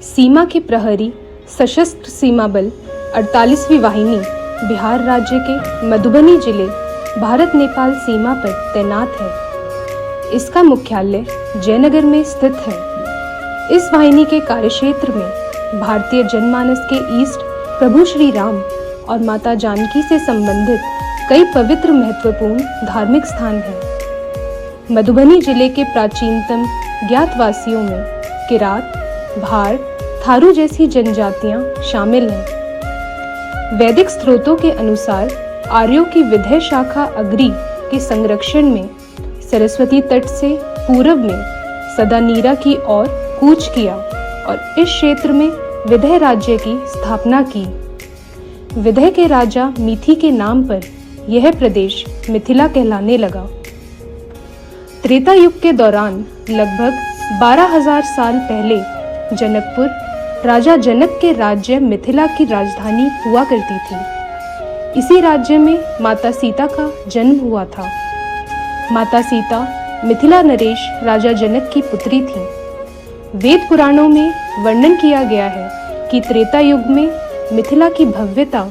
सीमा के प्रहरी सशस्त्र सीमा बल 48वीं वाहिनी बिहार राज्य के मधुबनी जिले भारत नेपाल सीमा पर तैनात है। इसका मुख्यालय जयनगर में स्थित है। इस वाहिनी के कार्यक्षेत्र में भारतीय जनमानस के ईष्ट प्रभु श्री राम और माता जानकी से संबंधित कई पवित्र महत्वपूर्ण धार्मिक स्थान हैं। मधुबनी जिले के प्राचीनतम ज्ञातवासियों में किरात, भाड़, थारू जैसी जनजातियां शामिल हैं। वैदिक स्रोतों के अनुसार आर्यों की विधेय शाखा अग्री के संरक्षण में सरस्वती तट से पूर्व में सदानीरा की ओर कूच किया और इस क्षेत्र में विधेय राज्य की स्थापना की। विधेय के राजा मिथि के नाम पर यह प्रदेश मिथिला कहलाने लगा। त्रेता युग के दौरान लगभग 12,000 साल पहले जनकपुर राजा जनक के राज्य मिथिला की राजधानी हुआ करती थी। इसी राज्य में माता सीता का जन्म हुआ था। माता सीता मिथिला नरेश राजा जनक की पुत्री थी। वेद पुराणों में वर्णन किया गया है कि त्रेता युग में मिथिला की भव्यता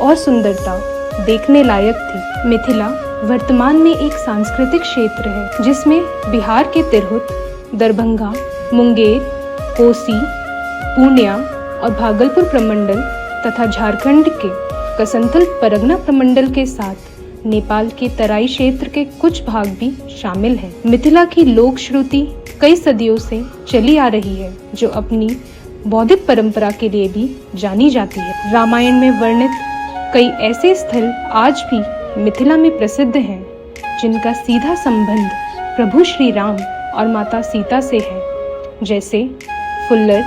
और सुंदरता देखने लायक थी। मिथिला वर्तमान में एक सांस्कृतिक क्षेत्र है जिसमें बिहार के तिरहुत, दरभंगा, मुंगेर, कोसी, पूर्णिया और भागलपुर प्रमंडल तथा झारखंड के कसंथल परगना प्रमंडल के साथ नेपाल के तराई क्षेत्र के कुछ भाग भी शामिल हैं। मिथिला की लोक श्रुति कई सदियों से चली आ रही है, जो अपनी बौद्धिक परंपरा के लिए भी जानी जाती है। रामायण में वर्णित कई ऐसे स्थल आज भी मिथिला में प्रसिद्ध हैं, जिनका सीधा संबंध प्रभु श्री राम और माता सीता से है, जैसे फुल्लर,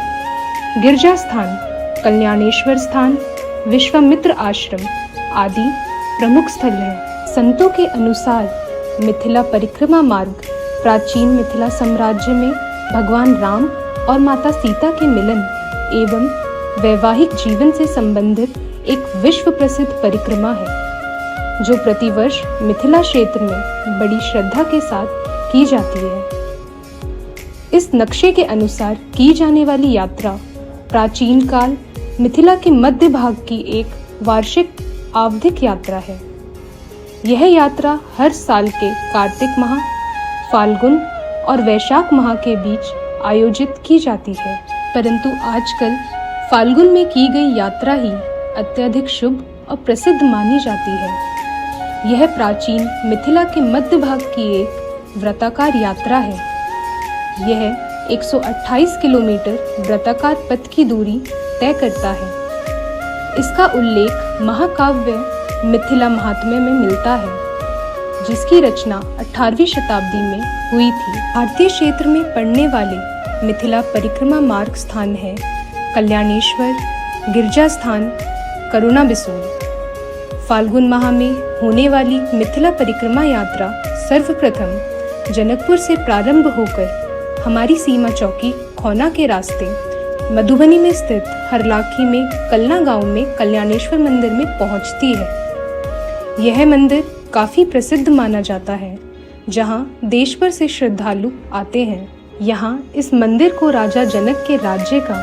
गिरजा स्थान, कल्याणेश्वर स्थान, विश्वामित्र आश्रम आदि प्रमुख स्थल हैं। संतों के अनुसार मिथिला परिक्रमा मार्ग प्राचीन मिथिला साम्राज्य में भगवान राम और माता सीता के मिलन एवं वैवाहिक जीवन से संबंधित एक विश्व प्रसिद्ध परिक्रमा है, जो प्रतिवर्ष मिथिला क्षेत्र में बड़ी श्रद्धा के साथ की जाती है। इस नक्शे के अनुसार की जाने वाली यात्रा प्राचीन काल मिथिला के मध्य भाग की एक वार्षिक आवधिक यात्रा है। यह यात्रा हर साल के कार्तिक माह, फाल्गुन और वैशाख माह के बीच आयोजित की जाती है, परंतु आजकल फाल्गुन में की गई यात्रा ही अत्यधिक शुभ और प्रसिद्ध मानी जाती है। यह प्राचीन मिथिला के मध्य भाग की एक व्रताकार यात्रा है। यह 128 किलोमीटर व्रताकार पथ की दूरी तय करता है। इसका उल्लेख महाकाव्य मिथिला महात्म्य में मिलता है, जिसकी रचना 18वीं शताब्दी में हुई थी। भारतीय क्षेत्र में पड़ने वाले मिथिला परिक्रमा मार्ग स्थान है कल्याणेश्वर, गिरजा स्थान, करुणा बिसोल। फाल्गुन माह में होने वाली मिथिला परिक्रमा यात्रा सर्वप्रथम जनकपुर से प्रारंभ होकर हमारी सीमा चौकी खौना के रास्ते मधुबनी में स्थित हरलाखी में कलना गांव में कल्याणेश्वर मंदिर में पहुंचती है। यह मंदिर काफी प्रसिद्ध माना जाता है, जहां देश भर से श्रद्धालु आते हैं। यहाँ इस मंदिर को राजा जनक के राज्य का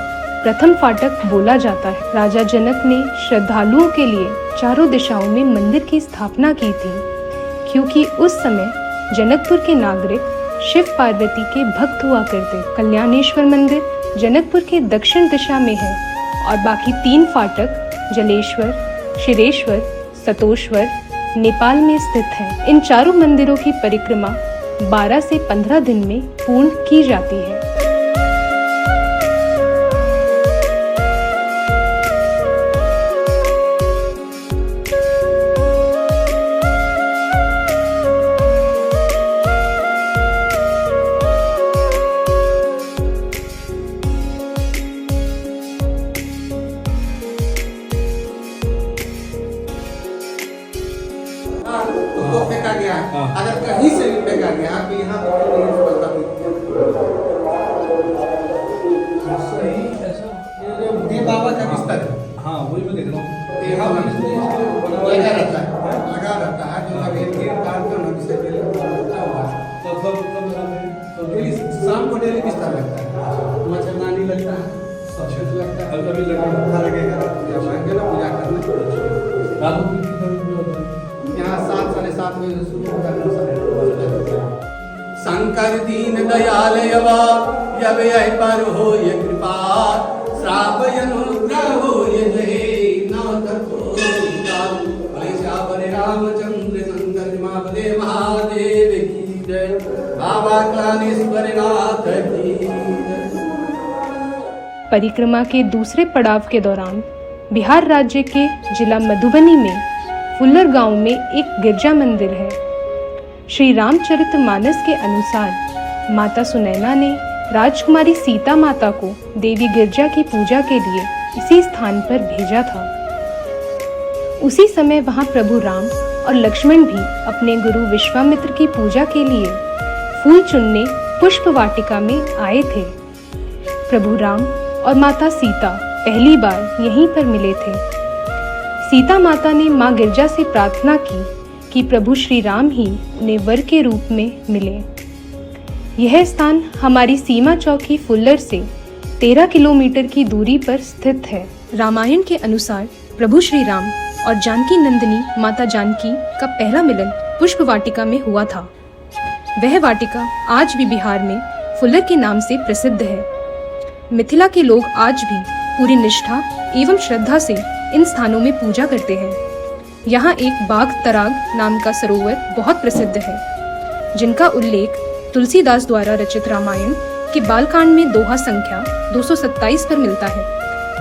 प्रथम फाटक बोला जाता है। राजा जनक ने श्रद्धालुओं के लिए चारों दिशाओं में मंदिर की स्थापना की थी, क्योंकि उस समय जनकपुर के नागरिक शिव पार्वती के भक्त हुआ करते। कल्याणेश्वर मंदिर जनकपुर के दक्षिण दिशा में है और बाकी 3 फाटक जलेश्वर, क्षीरेश्वर, सतोश्वर नेपाल में स्थित है। इन चारों मंदिरों की परिक्रमा 12 से 15 दिन में पूर्ण की जाती है। तो फेंका गया, अगर कहीं से भी फेंका गया तो यहाँ ये बाबा का बिस्तर है। हाँ वही मैं देख रहा हूँ। ये हम लगा रहता है जो लगे गिर काट कर नदी से डेली होता हुआ तो डेली शाम को डेली बिस्तर लगता है, मच्छरदानी लगता है, अच्छा लगता है। अभी लगेगा। हाँ, लगेगा। रात को जब आएंगे ना पूजा करने, रात को कितनी बजे होता है? यहाँ 7 साढ़े 7 बजे से शुरू होता है। शंकर दीन दयाल यवा यव यह पर हो ये कृपा श्राप अनुग्रह हो ये जय नाथ को श्यावर रामचंद्र शंकर महादेव महादेव की जय बाबा कालेश्वर नाथ की जय। परिक्रमा के दूसरे पड़ाव के दौरान बिहार राज्य के जिला मधुबनी में फुल्लर गांव में एक गिरजा मंदिर है। श्री रामचरितमानस के अनुसार माता सुनैना ने राजकुमारी सीता माता को देवी गिरजा की पूजा के लिए इसी स्थान पर भेजा था। उसी समय वहां प्रभु राम और लक्ष्मण भी अपने गुरु विश्वामित्र की पूजा के लिए फूल चुनने पुष्प वाटिका में आए थे। प्रभु राम और माता सीता पहली बार यहीं पर मिले थे। सीता माता ने मां गिरजा से प्रार्थना की कि प्रभु श्री राम ही उन्हें वर के रूप में मिले। यह स्थान हमारी सीमा चौकी फुल्लर से 13 किलोमीटर की दूरी पर स्थित है। रामायण के अनुसार प्रभु श्री राम और जानकी नंदिनी माता जानकी का पहला मिलन पुष्प वाटिका में हुआ था। वह वाटिका आज भी बिहार में फुल्लर के नाम से प्रसिद्ध है। मिथिला के लोग आज भी पूरी निष्ठा एवं श्रद्धा से इन स्थानों में पूजा करते हैं। यहाँ एक बाघ तराग नाम का सरोवर बहुत प्रसिद्ध है, जिनका उल्लेख तुलसीदास द्वारा रचित रामायण के बालकांड में दोहा संख्या 227 पर मिलता है।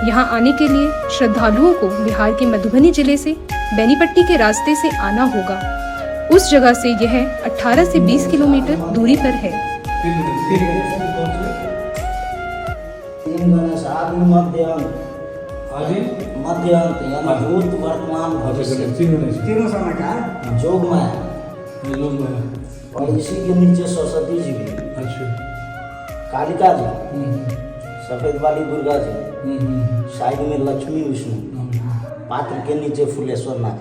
यहाँ आने के लिए श्रद्धालुओं को बिहार के मधुबनी जिले से बेनीपट्टी के रास्ते से आना होगा। उस जगह से यह 18 से 20 किलोमीटर दूरी पर है। मध्यांत यानी भूत वर्तमान भविष्य तीनों समय का जोगमाया लोग में और इसी के नीचे सरस्वती जी भी, अच्छा कालिका जी, सफेद वाली दुर्गा जी, साइड में लक्ष्मी विष्णु, पात्र के नीचे फुलेश्वर नाथ।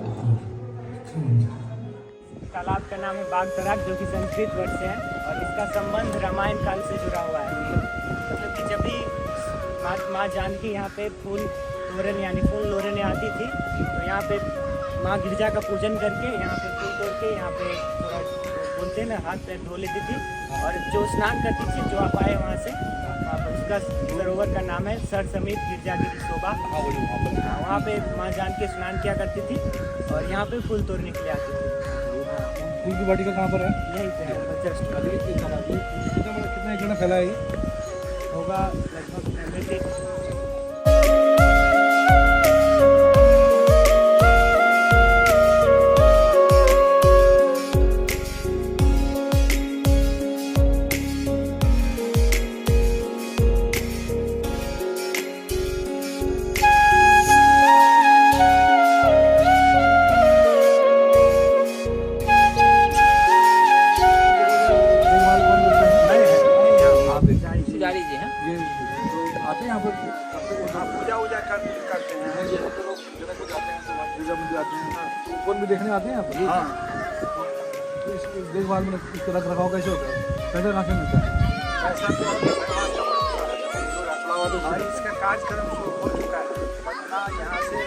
तालाब का नाम है बाग तराग, जो कि संस्कृत वर्ड से है और इसका संबंध रामायण काल से जुड़ा हुआ है। मतलब कि जब भी माँ जानकी यहाँ पे फूल तोड़ने यानी फूल लोरने आती थी, तो यहाँ पे माँ गिरजा का पूजन करके यहाँ पे फूल तोड़ के यहाँ पे थोड़ा बोलते हैं ना हाथ पैर धो लेती थी, और जो स्नान करती थी जो आप आए वहाँ से उसका सरोवर का नाम है सर समेत गिरजागिरी शोभा। वहाँ पे माँ जानकी स्नान किया करती थी और यहाँ पे फूल तोड़ने के लिए आती थी। फूल की वाटिका कहाँ पर है? यहीं पे है जस्ट कितना एकड़ फैला है ये? होगा लगभग कौन भी देखने आते हैं आप? हाँ। तो इस देखभाल में इसका रख रखाव कैसे होता है? पैसा कहाँ से मिलता है? और इसका कार्यक्रम शुरू हो चुका है। पटना यहाँ से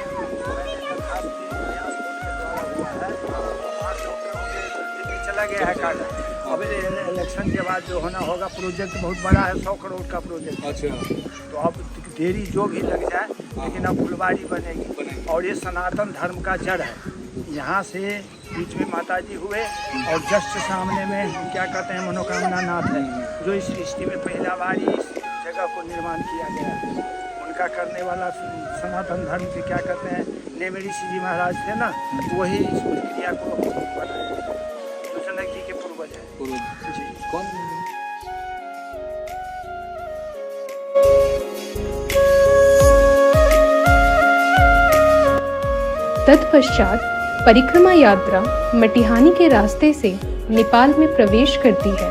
चला गया है कार्य। अब इलेक्शन के बाद जो होना होगा, प्रोजेक्ट बहुत बड़ा है, 100 करोड़ का प्रोजेक्ट। अच्छा। तो अब देरी जो भी लग जाए, लेकिन अब फुलवारी बनेगी और ये सनातन धर्म का जड़ है। यहाँ से बीच में माताजी हुए और जस्ट सामने में क्या कहते हैं मनोकामना नाथ है, जो इस सृष्टि में पहला बार इस जगह को निर्माण किया गया। उनका करने वाला सनातन धर्म के क्या कहते हैं नेमिरी जी महाराज थे ना, वही इस प्रक्रिया को बनाए। जनक जी के पूर्वज है जी। कौन? तत्पश्चात परिक्रमा यात्रा मटिहानी के रास्ते से नेपाल में प्रवेश करती है।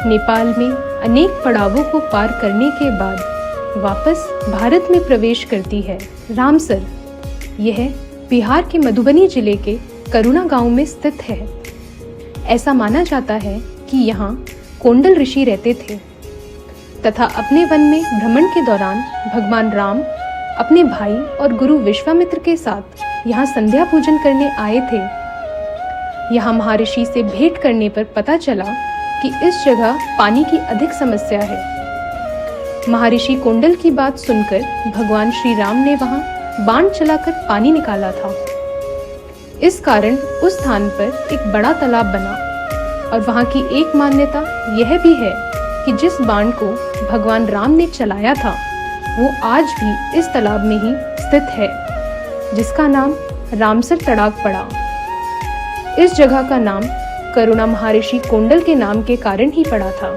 नेपाल में अनेक पड़ावों को पार करने के बाद वापस भारत में प्रवेश करती है। रामसर यह बिहार के मधुबनी जिले के करुणा गांव में स्थित है। ऐसा माना जाता है कि यहाँ कोंडल ऋषि रहते थे तथा अपने वन में भ्रमण के दौरान भगवान राम अपने भाई और गुरु विश्वामित्र के साथ यहाँ संध्या पूजन करने आए थे। यहाँ महर्षि से भेंट करने पर पता चला कि इस जगह पानी की अधिक समस्या है। महर्षि कोंडल की बात सुनकर भगवान श्री राम ने वहाँ बाण चलाकर पानी निकाला था। इस कारण उस स्थान पर एक बड़ा तालाब बना और वहाँ की एक मान्यता यह भी है कि जिस बाण को भगवान राम ने चलाया था वो आज भी इस तालाब में ही स्थित है, जिसका नाम रामसर तड़ाग पड़ा। इस जगह का नाम करुणा महर्षि कोंडल के नाम के कारण ही पड़ा था।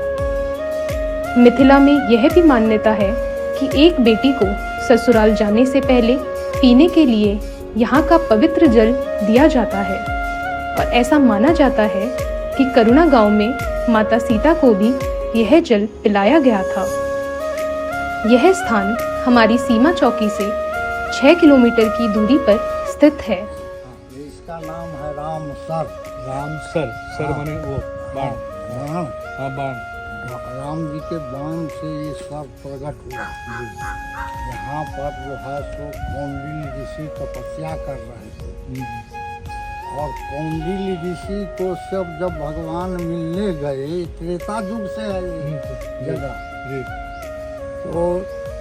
मिथिला में यह भी मान्यता है कि एक बेटी को ससुराल जाने से पहले पीने के लिए यहाँ का पवित्र जल दिया जाता है और ऐसा माना जाता है कि करुणा गांव में माता सीता को भी यह जल पिलाया गया था। यह स्थान हमारी सीमा चौकी से 6 किलोमीटर की दूरी पर स्थित है। इसका नाम है रामसर। रामसर, सर माने वो बाण। हाँ, हाँ बाण। राम जी के बाण से ये सर प्रकट हुआ। यहाँ पर जो है सो कौंडिल्य ऋषि तपस्या कर रहे थे और कौंडिल्य ऋषि को जब भगवान मिलने गए, त्रेता युग से है ये जगह, तो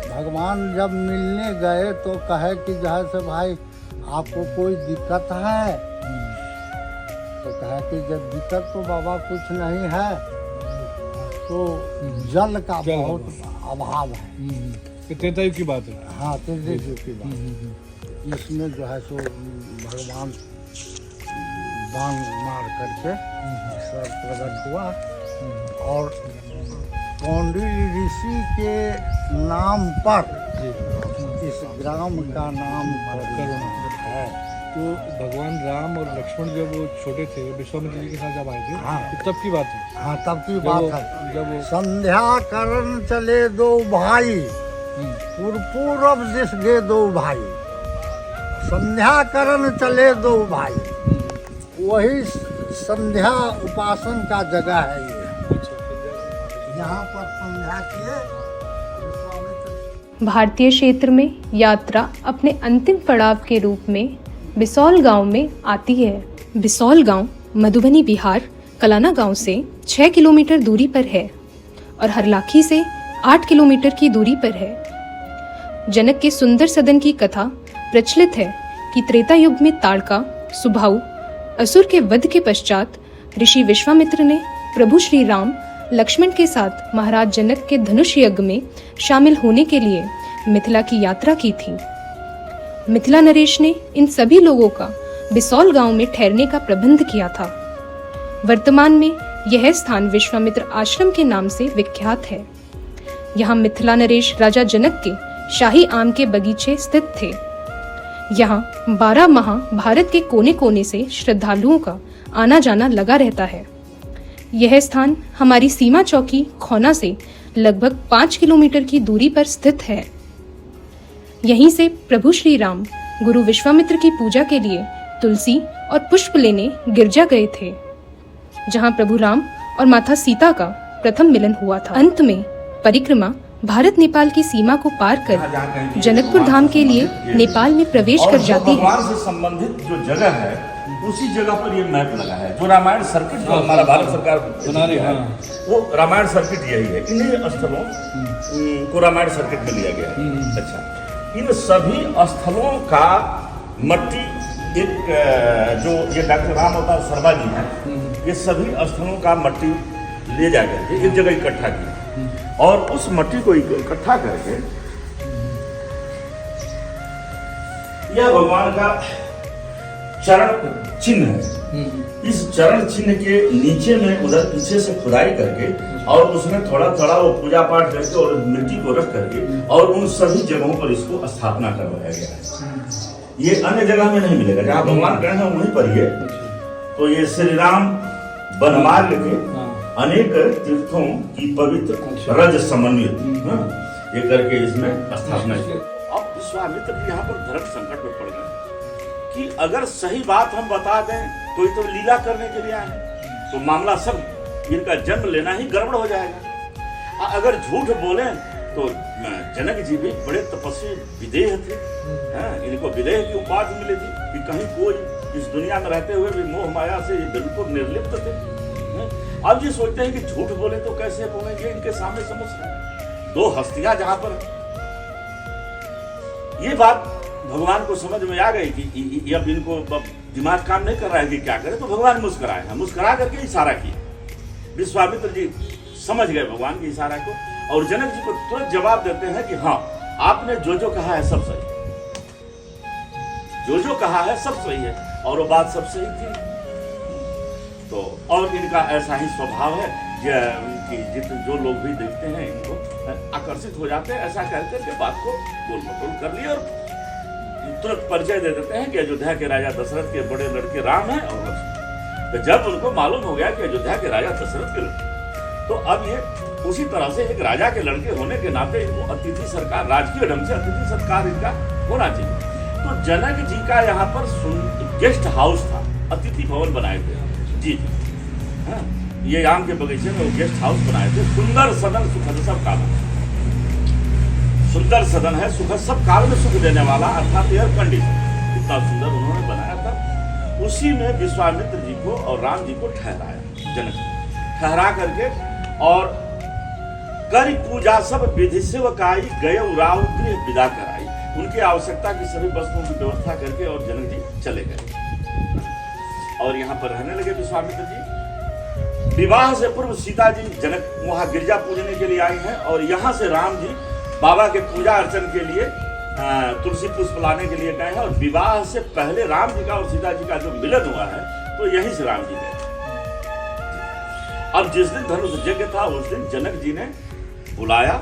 भगवान जब मिलने गए तो कहे कि जैसे भाई आपको कोई दिक्कत है, तो कहे कि जब दिक्कत तो बाबा कुछ नहीं है, तो जल का बहुत अभाव है। त्रेता युग की बात है। हाँ, त्रेता युग की बात। इसमें जो है सो भगवान बाण मार करके सर प्रकट हुआ और कौंडिल्य ऋषि के नाम पर इस ग्राम का नाम करुणा है। तो भगवान राम और लक्ष्मण जब वो छोटे थे, विश्वामित्र जी के साथ जब आए थे, हाँ, तो तब की बात है। हाँ, तब की बात है। जब वो संध्या करन चले दो भाई, पूरब दिश दे दो भाई। संध्या करन चले दो भाई, वही संध्या उपासन का जगह है ये। यहाँ पर संध्या किए विश्वामित्र। भारतीय क्षेत्र में यात्रा अपने अंतिम पड़ाव के रूप में बिसौल गांव में आती है। बिसौल गांव मधुबनी बिहार कलाना गांव से 6 किलोमीटर दूरी पर है और हरलाखी से 8 किलोमीटर की दूरी पर है। जनक के सुंदर सदन की कथा प्रचलित है कि त्रेता युग में ताड़का सुबाहु असुर के वध के पश्चात ऋषि विश्वामित्र ने प्रभु श्री राम लक्ष्मण के साथ महाराज जनक के धनुष यज्ञ में शामिल होने के लिए मिथिला की यात्रा की थी। मिथिला नरेश ने इन सभी लोगों का बिसौल गांव में ठहरने का प्रबंध किया था। वर्तमान में यह स्थान विश्वामित्र आश्रम के नाम से विख्यात है। यहाँ मिथिला नरेश राजा जनक के शाही आम के बगीचे स्थित थे। यहाँ 12 माह भारत के कोने कोने से श्रद्धालुओं का आना जाना लगा रहता है। यह स्थान हमारी सीमा चौकी खौना से लगभग 5 किलोमीटर की दूरी पर स्थित है। यहीं से प्रभु श्री राम गुरु विश्वामित्र की पूजा के लिए तुलसी और पुष्प लेने गिरजा गए थे, जहां प्रभु राम और माता सीता का प्रथम मिलन हुआ था। अंत में परिक्रमा भारत नेपाल की सीमा को पार कर जनकपुर धाम के लिए नेपाल में प्रवेश कर जाती है। भगवान से संबंधित जो जगह है उसी जगह पर ये मैप लगा है, जो रामायण सर्किट जो हमारा भारत सरकार बना रही है, वो रामायण सर्किट यही है। इन्हीं स्थलों को रामायण सर्किट में लिया गया है। अच्छा, इन सभी स्थलों का मट्टी एक जो ये डॉक्टर राम अवतार शर्मा जी हैं, ये सभी स्थलों का मट्टी ले जा करके एक जगह इकट्ठा किया और उस मट्टी को इकट्ठा करके यह भगवान का चरण चिन्ह है। इस चरण चिन्ह के नीचे में उधर पीछे से खुदाई करके और उसमें थोड़ा थोड़ा वो पूजा पाठ करके और मिट्टी को रख करके और उन सभी जगहों पर इसको स्थापना करवाया गया है। ये अन्य जगह में नहीं मिलेगा, जहाँ भगवान गए हैं वहीं पर ये। तो ये श्री राम वनमार्ग के अनेक तीर्थों की पवित्र रज समन्वित ये करके इसमें स्थापना की। अब विश्वामित्र जी यहाँ पर धर्म संकट में पड़ गए कि अगर सही बात हम बता दें तो ये तो लीला करने के लिए आए हैं, तो मामला सब इनका जन्म लेना ही गड़बड़ हो जाएगा। अगर झूठ बोले तो जनक जी भी बड़े तपस्वी विदेह थे, इनको विदेह की उपाधि मिली थी कि कहीं कोई इस दुनिया में रहते हुए भी मोह माया से बिल्कुल निर्लिप्त थे। अब ये सोचते हैं कि झूठ बोले तो कैसे बोलेंगे, इनके सामने समझ दो हस्तियां जहां पर ये बात भगवान को समझ में आ गई कि अब इनको दिमाग काम नहीं कर रहा है कि क्या करे, तो भगवान मुस्कुराए, मुस्कुरा करके इशारा किया। विश्वामित्र जी समझ गए भगवान के इशारा को और जनक जी को तुरंत जवाब देते हैं कि हाँ, आपने जो कहा है सब सही, जो कहा है सब सही है, और वो बात सब सही थी। तो और इनका ऐसा ही स्वभाव है कि जो लोग भी देखते हैं इनको आकर्षित हो जाते हैं। ऐसा कह करके बात को गोल मटोल कर लिया और तुरंत परिचय दे देते हैं कि अयोध्या के राजा दशरथ के बड़े लड़के राम हैं और लक्ष्मण। तो जब उनको मालूम हो गया कि अयोध्या के राजा दशरथ के लड़के, तो अब ये उसी तरह से एक राजा के लड़के होने के नाते इनको अतिथि सरकार, राजकीय ढंग से अतिथि सरकार इनका होना चाहिए। तो जनक जी का यहाँ पर गेस्ट हाउस था, अतिथि भवन बनाए थे जी, हाँ, ये आम के बगीचे में वो गेस्ट हाउस बनाए थे। सुंदर सदन सुखद सब काल, सुंदर सदन है, सुख सब काल में सुख देने वाला, अर्थात एयर कंडीशन, इतना सुंदर उन्होंने बनाया था। उसी में विश्वामित्र जी को और राम जी को ठहराया, जनक ठहरा करके और करी पूजा सब विधि सेवकाई गए उराव गृह विदा कराई। उनकी आवश्यकता की सभी वस्तुओं की व्यवस्था करके और जनक जी चले गए और यहाँ पर रहने लगे विश्वामित्र जी। विवाह से पूर्व सीता जी जनक वहां गिरजा पूजने के लिए आई हैं और यहाँ से राम जी बाबा के पूजा अर्चन के लिए तुलसी पुष्प लाने के लिए गए हैं। और विवाह से पहले राम जी का और सीता जी का जो मिलन हुआ है तो यहीं से राम जी गए। अब जिस दिन धनुष यज्ञ था उस दिन जनक जी ने बुलाया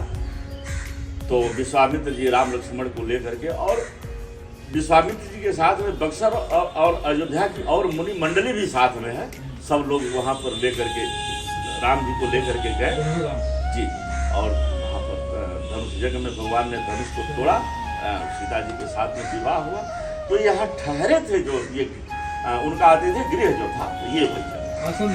तो विश्वामित्र जी राम लक्ष्मण को लेकर के, और विश्वामित्र जी के साथ में बक्सर और अयोध्या की और मुनि मंडली भी साथ में है। सब लोग वहां पर लेकर के राम जी को लेकर के गए जी, और वहां पर धनुष यज्ञ में भगवान ने धनुष को तोड़ा, सीता जी के साथ में विवाह हुआ। तो यहाँ ठहरे थे जो ये उनका अतिथि गृह जो था ये वही